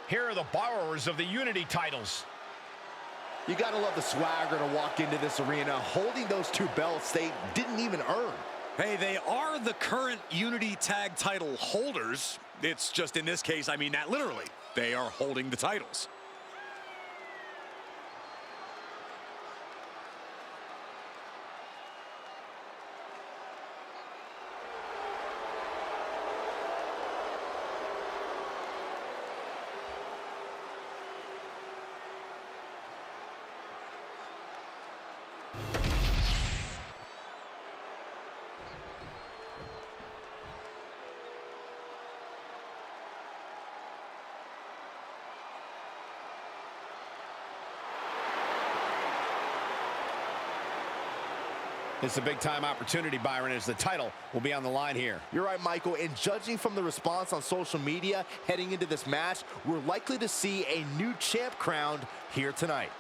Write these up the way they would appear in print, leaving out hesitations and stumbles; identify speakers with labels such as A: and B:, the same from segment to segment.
A: Here are the borrowers of the Unity titles.
B: You gotta love the swagger to walk into this arena holding those two belts they didn't even earn.
C: Hey, they are the current Unity Tag title holders. It's just in this case, I mean that literally. They are holding the titles.
A: It's a big-time opportunity, Byron, as the title will be on the line here.
B: You're right, Michael, and judging from the response on social media heading into this match, we're likely to see a new champ crowned here tonight.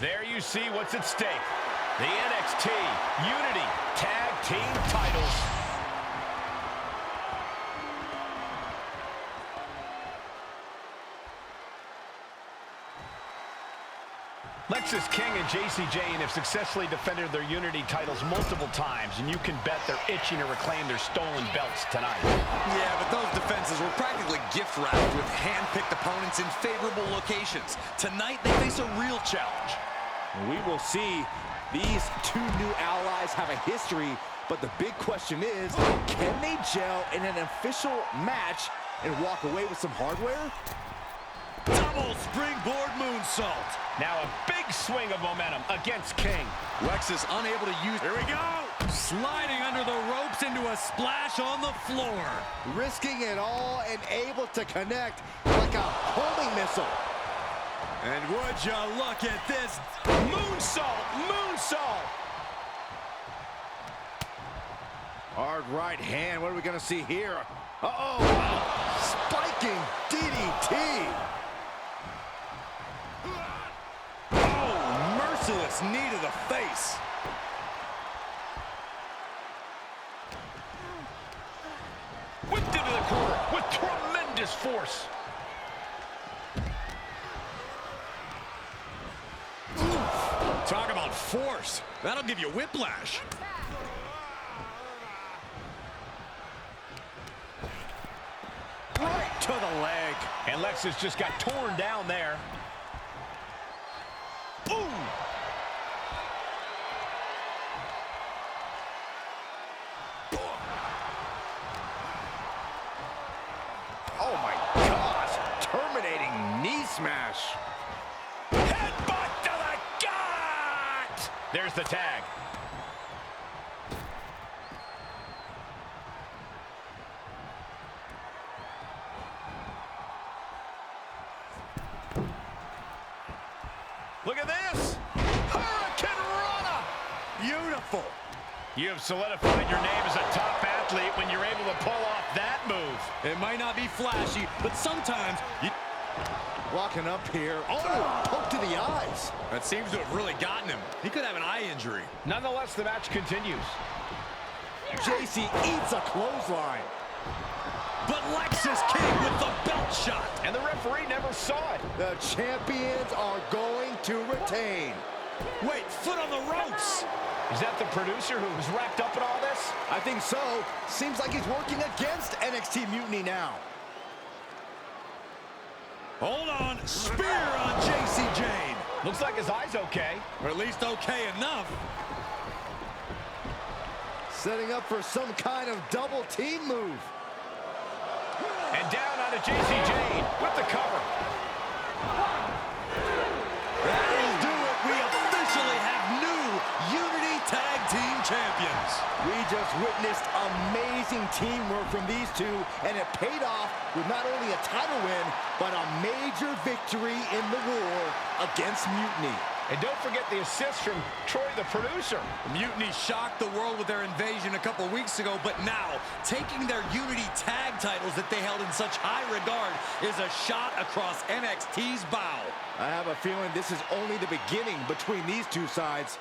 A: There you see what's at stake. The NXT Unity Tag Team titles. Lexis King and JC Jane have successfully defended their Unity titles multiple times, and you can bet they're itching to reclaim their stolen belts tonight.
C: Yeah, but those defenses were practically gift wrapped with hand-picked opponents in favorable locations. Tonight, they face a real challenge.
B: We will see. These two new allies have a history, but the big question is, can they gel in an official match and walk away with some hardware?
C: Double springboard moonsault.
A: Now a big swing of momentum against King.
C: Lex is unable to use... Here we go! Sliding under the ropes into a splash on the floor.
B: Risking it all and able to connect like a homing missile.
C: And would you look at this?
A: Moonsault! Moonsault!
B: Hard right hand. What are we going to see here? Uh-oh! Spiking DDT!
C: Oh, merciless knee to the face.
A: Whipped into the corner with tremendous force.
C: Talk about force. That'll give you whiplash.
A: Right to the leg. And Lexus just got torn down there. Ooh!
B: Oh my gosh! Terminating knee smash.
A: Headbutt to the gut! There's the tag. Look at this! Hurricane Rana!
C: Beautiful.
A: You have solidified your name as a top athlete when you're able to pull off that move.
C: It might not be flashy, but sometimes you...
B: Walking up here. Oh, poke to the eyes.
C: That seems to have really gotten him. He could have an eye injury.
A: Nonetheless, the match continues.
B: JC eats a clothesline.
C: But Lexus King with the belt shot.
A: And the referee never saw it.
B: The champions are going to retain.
C: Wait, foot on the ropes.
A: Is that the producer who was wrapped up in all this?
B: I think so. Seems like he's working against NXT Mutiny now.
C: Hold on. Spear on JC Jane.
A: Looks like his eye's okay.
C: Or at least okay enough.
B: Setting up for some kind of double team move.
A: And down onto JC Jane with the cover.
C: That'll do it. We officially have new Unity Tag Team Champions.
B: We just witnessed amazing teamwork from these two, and it paid off with not only a title win, but a major victory in the war against Mutiny.
A: And don't forget the assist from Troy, the producer.
C: Mutiny shocked the world with their invasion a couple weeks ago, but now, taking their Unity tag titles that they held in such high regard is a shot across NXT's bow.
B: I have a feeling this is only the beginning between these two sides.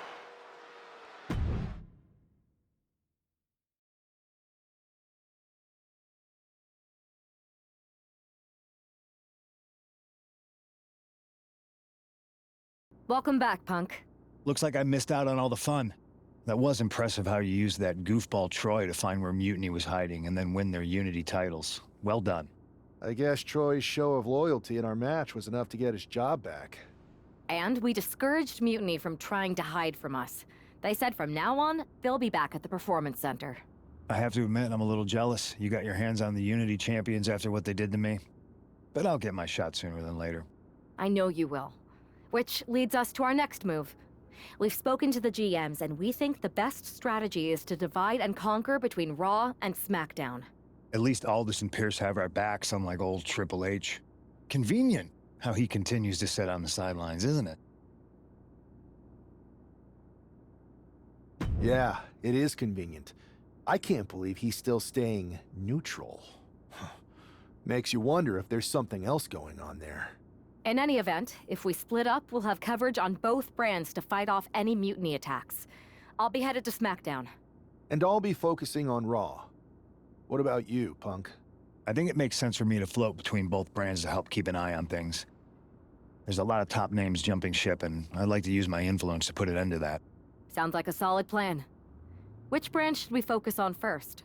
D: Welcome back, Punk.
E: Looks like I missed out on all the fun. That was impressive how you used that goofball Troy to find where Mutiny was hiding and then win their Unity titles. Well done.
F: I guess Troy's show of loyalty in our match was enough to get his job back.
D: And we discouraged Mutiny from trying to hide from us. They said from now on, they'll be back at the Performance Center.
E: I have to admit, I'm a little jealous. You got your hands on the Unity champions after what they did to me. But I'll get my shot sooner than later.
D: I know you will. Which leads us to our next move. We've spoken to the GMs, and we think the best strategy is to divide and conquer between Raw and SmackDown.
E: At least Aldous and Pierce have our backs, unlike old Triple H. Convenient how he continues to sit on the sidelines, isn't it?
F: Yeah, it is convenient. I can't believe he's still staying neutral. Makes you wonder if there's something else going on there.
D: In any event, if we split up, we'll have coverage on both brands to fight off any Mutiny attacks. I'll be headed to SmackDown.
F: And I'll be focusing on Raw. What about you, Punk?
E: I think it makes sense for me to float between both brands to help keep an eye on things. There's a lot of top names jumping ship, and I'd like to use my influence to put an end to that.
D: Sounds like a solid plan. Which brand should we focus on first?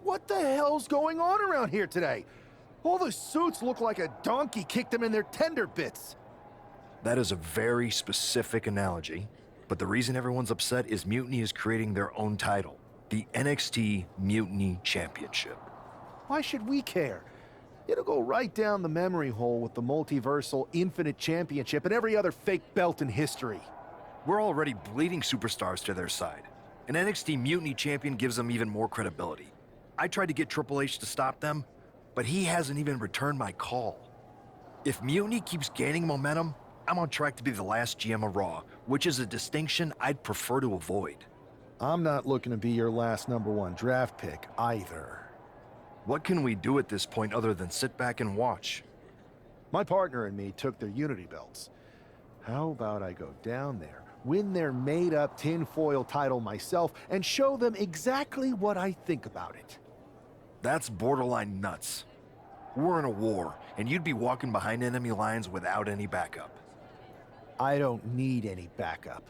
F: What the hell's going on around here today? All the suits look like a donkey kicked them in their tender bits.
G: That is a very specific analogy, but the reason everyone's upset is Mutiny is creating their own title, the NXT Mutiny Championship.
F: Why should we care? It'll go right down the memory hole with the multiversal Infinite Championship and every other fake belt in history.
G: We're already bleeding superstars to their side. An NXT Mutiny champion gives them even more credibility. I tried to get Triple H to stop them, but he hasn't even returned my call. If Mutiny keeps gaining momentum, I'm on track to be the last GM of Raw, which is a distinction I'd prefer to avoid.
F: I'm not looking to be your last #1 draft pick either.
G: What can we do at this point other than sit back and watch?
F: My partner and me took their Unity belts. How about I go down there, win their made-up tinfoil title myself, and show them exactly what I think about it?
G: That's borderline nuts. We're in a war, and you'd be walking behind enemy lines without any backup.
F: I don't need any backup.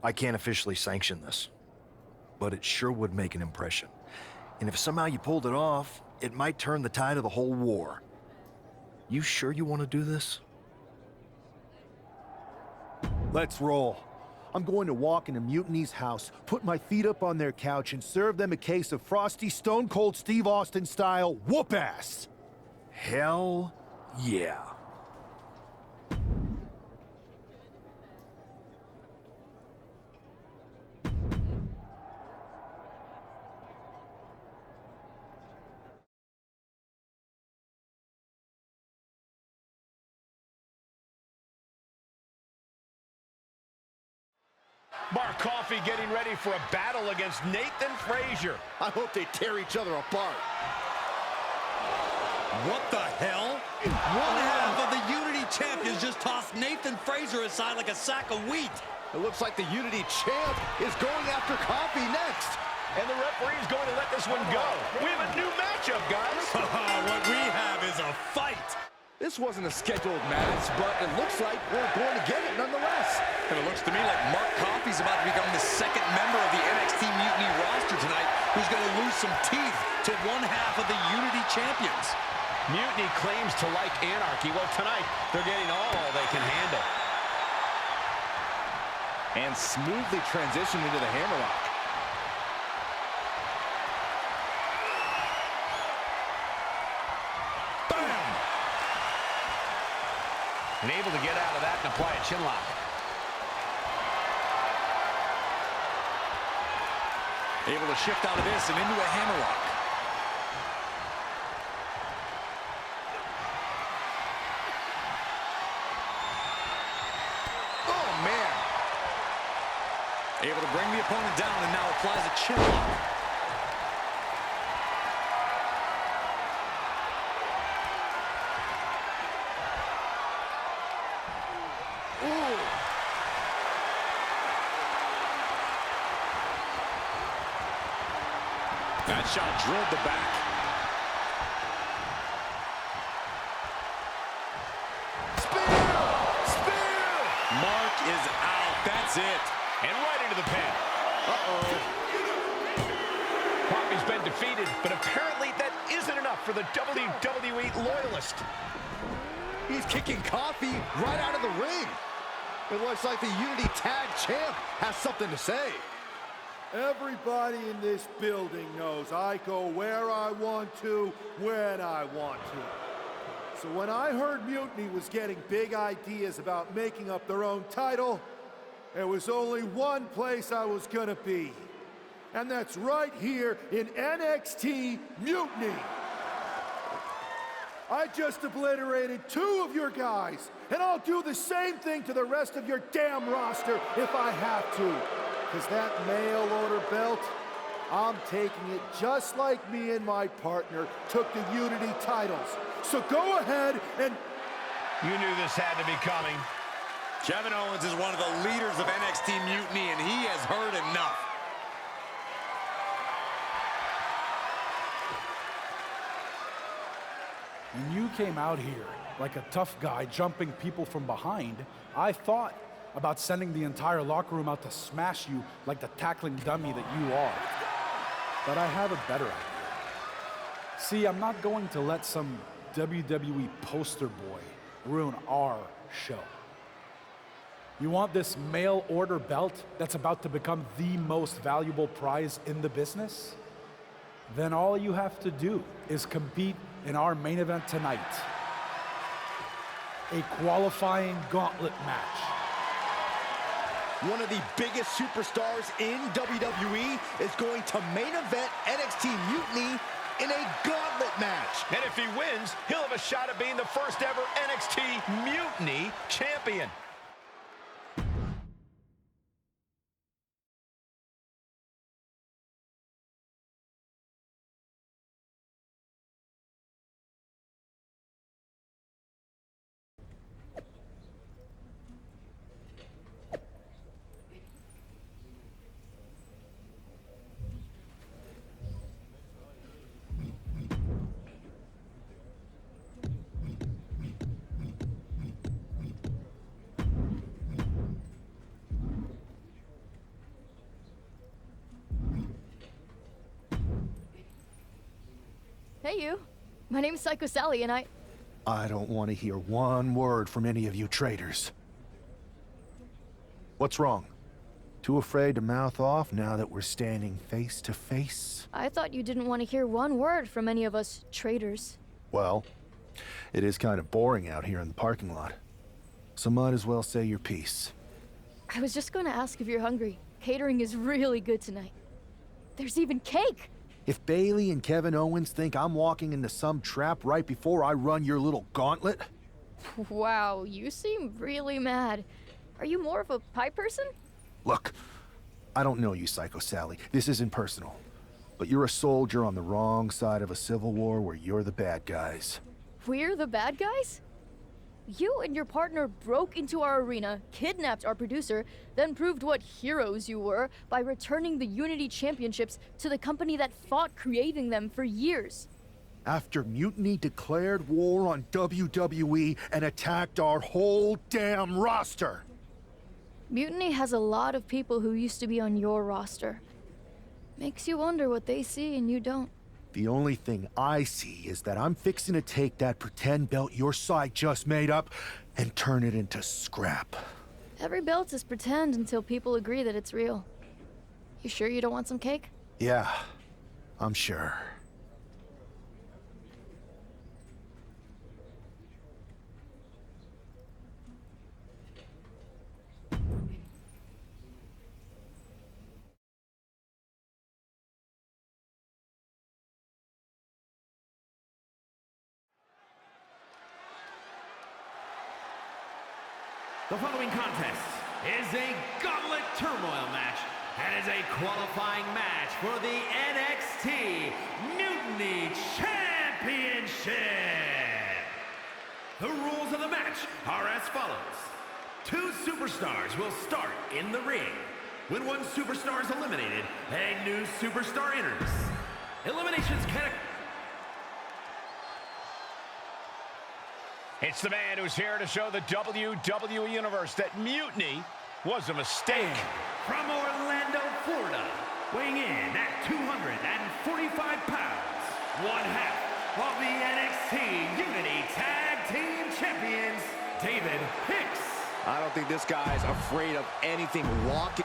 G: I can't officially sanction this, but it sure would make an impression. And if somehow you pulled it off, it might turn the tide of the whole war. You sure you want to do this?
F: Let's roll. I'm going to walk into Mutiny's house, put my feet up on their couch, and serve them a case of frosty, Stone Cold Steve Austin style whoop-ass.
G: Hell yeah.
A: Mark Coffey getting ready for a battle against Nathan Frazier.
B: I hope they tear each other apart.
C: What the hell? One half of the Unity champions just tossed Nathan Frazier aside like a sack of wheat.
B: It looks like the Unity champ is going after Coffee next.
A: And the referee's going to let this one go. We have a new matchup, guys.
C: What we have is a fight.
B: This wasn't a scheduled match, but it looks like we're going to get it nonetheless.
C: And it looks to me like Mark Coffey's about to become the second member of the NXT Mutiny roster tonight who's going to lose some teeth to one half of the Unity champions.
A: Mutiny claims to like anarchy. Well, tonight, they're getting all they can handle.
B: And smoothly transitioned into the hammerlock.
A: Bam! And able to get out of that and apply a chin lock.
C: Able to shift out of this and into a hammerlock.
B: Oh, man.
C: Able to bring the opponent down and now applies a chin lock. That shot drilled the back.
B: Spear!
C: Mark is out. That's it.
A: And right into the pin. Coffey's been defeated, but apparently that isn't enough for the WWE loyalist.
B: He's kicking Coffee right out of the ring. It looks like the Unity Tag Champ has something to say.
F: Everybody in this building knows I go where I want to, when I want to. So when I heard Mutiny was getting big ideas about making up their own title, there was only one place I was gonna be. And that's right here in NXT Mutiny. I just obliterated 2 of your guys, and I'll do the same thing to the rest of your damn roster if I have to. Because that mail order belt, I'm taking it just like me and my partner took the Unity titles. So go ahead and...
A: You knew this had to be coming.
C: Kevin Owens is one of the leaders of NXT Mutiny, and he has heard enough.
H: When you came out here like a tough guy jumping people from behind, I thought about sending the entire locker room out to smash you like the tackling dummy that you are. But I have a better idea. See, I'm not going to let some WWE poster boy ruin our show. You want this mail order belt that's about to become the most valuable prize in the business? Then all you have to do is compete in our main event tonight. A qualifying gauntlet match.
B: One of the biggest superstars in WWE is going to main event NXT Mutiny in a gauntlet match.
A: And if he wins, he'll have a shot at being the first ever NXT Mutiny champion.
I: Hey, you. My name's Psycho Sally, and
F: I don't want to hear one word from any of you traitors. What's wrong? Too afraid to mouth off now that we're standing face to face?
I: I thought you didn't want to hear one word from any of us traitors.
F: Well, it is kind of boring out here in the parking lot. So might as well say your piece.
I: I was just going to ask if you're hungry. Catering is really good tonight. There's even cake!
F: If Bailey and Kevin Owens think I'm walking into some trap right before I run your little gauntlet...
I: Wow, you seem really mad. Are you more of a pie person?
F: Look, I don't know you, Psycho Sally. This isn't personal. But you're a soldier on the wrong side of a civil war where you're the bad guys.
I: We're the bad guys? You and your partner broke into our arena, kidnapped our producer, then proved what heroes you were by returning the Unity Championships to the company that fought creating them for years.
F: After Mutiny declared war on WWE and attacked our whole damn roster.
I: Mutiny has a lot of people who used to be on your roster. Makes you wonder what they see and you don't.
F: The only thing I see is that I'm fixing to take that pretend belt your side just made up and turn it into scrap.
I: Every belt is pretend until people agree that it's real. You sure you don't want some cake?
F: Yeah, I'm sure.
J: The following contest is a gauntlet turmoil match and is a qualifying match for the NXT Mutiny Championship. The rules of the match are as follows. 2 superstars will start in the ring. When one superstar is eliminated, a new superstar enters. Eliminations can...
A: It's the man who's here to show the WWE Universe that Mutiny was a mistake.
J: From Orlando, Florida, weighing in at 245 pounds, one half of the NXT Unity Tag Team Champions, David Hicks.
B: I don't think this guy's afraid of anything walking.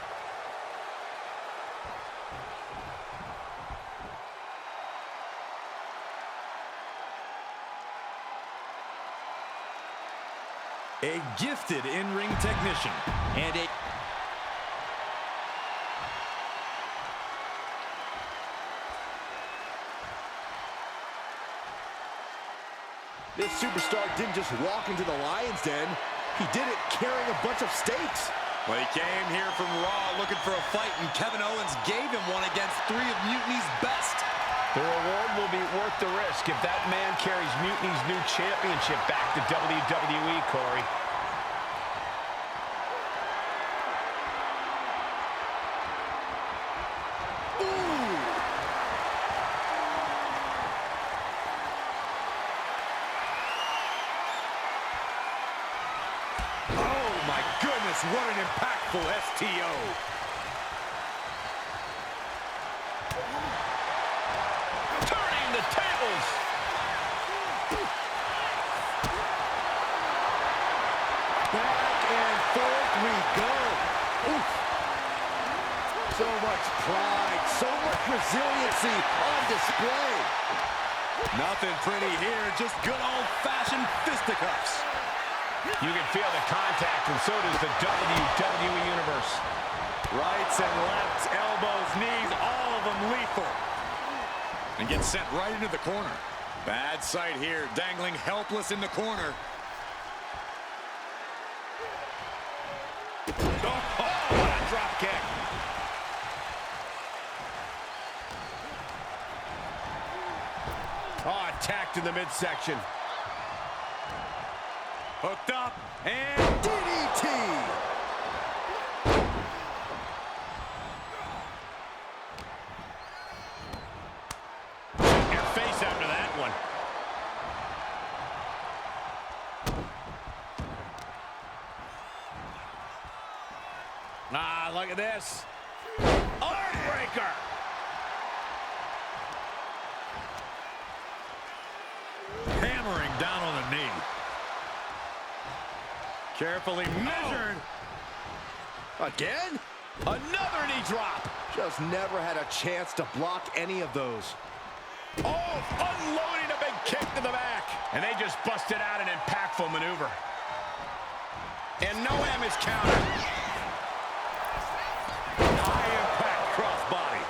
C: A gifted in-ring technician. And a...
B: This superstar didn't just walk into the Lion's Den. He did it carrying a bunch of stakes.
C: Well, he came here from Raw looking for a fight, and Kevin Owens gave him one against 3 of Mutiny's best.
A: The reward will be worth the risk if that man carries Mutiny's new championship back to WWE, Corey.
C: Oh, my goodness, what an impactful STO.
A: Turning the tables.
B: Back and forth we go. Oof. So much pride, so much resiliency on display.
C: Nothing pretty here, just good old-fashioned fisticuffs.
A: You can feel the contact, and so does the WWE Universe.
C: Rights and lefts, elbows, knees, all of them lethal. And gets sent right into the corner. Bad sight here, dangling helpless in the corner. Oh, what a drop kick.
A: Oh, attacked in the midsection.
C: Hooked up, and
B: DDT.
A: Your face after that one. Ah, look at this. Armbreaker.
C: hammering down on the knee. Carefully measured.
B: Again?
A: Another knee drop.
B: Just never had a chance to block any of those.
A: Oh, unloading a big kick to the back. And they just busted out an impactful maneuver. And no M is countered.
C: High impact crossbody.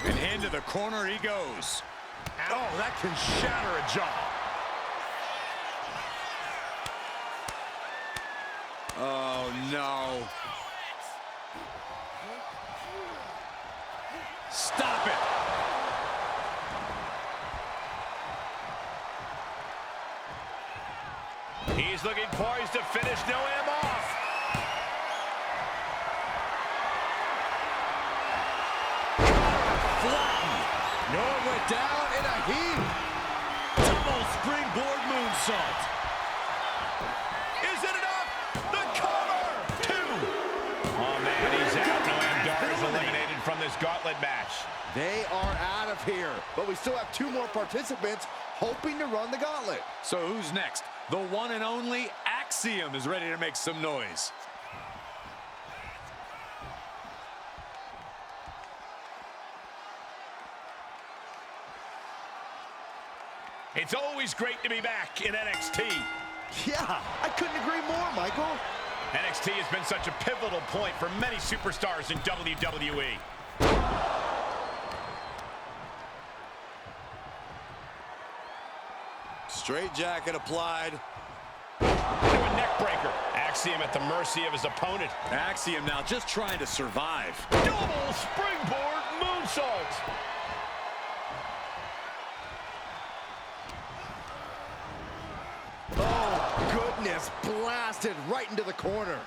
C: And into the corner he goes. Oh, that can shatter a jaw. Oh, no. Stop it.
A: He's looking poised to finish Noam off.
C: Flattened. Noam went down in a heap. Double springboard moonsault.
A: Is it enough? The cover! 2. Oh, man, he's out. Noam Dar is eliminated from this gauntlet match.
B: They are out of here, but we still have 2 more participants hoping to run the gauntlet.
C: So who's next? The one and only Axiom is ready to make some noise.
A: It's always great to be back in NXT.
B: Yeah, I couldn't agree more, Michael.
A: NXT has been such a pivotal point for many superstars in WWE.
C: Straight jacket applied.
A: Into a neck breaker. Axiom at the mercy of his opponent.
C: Axiom now just trying to survive.
A: Double springboard moonsault.
B: Oh, goodness, blasted right into the corner.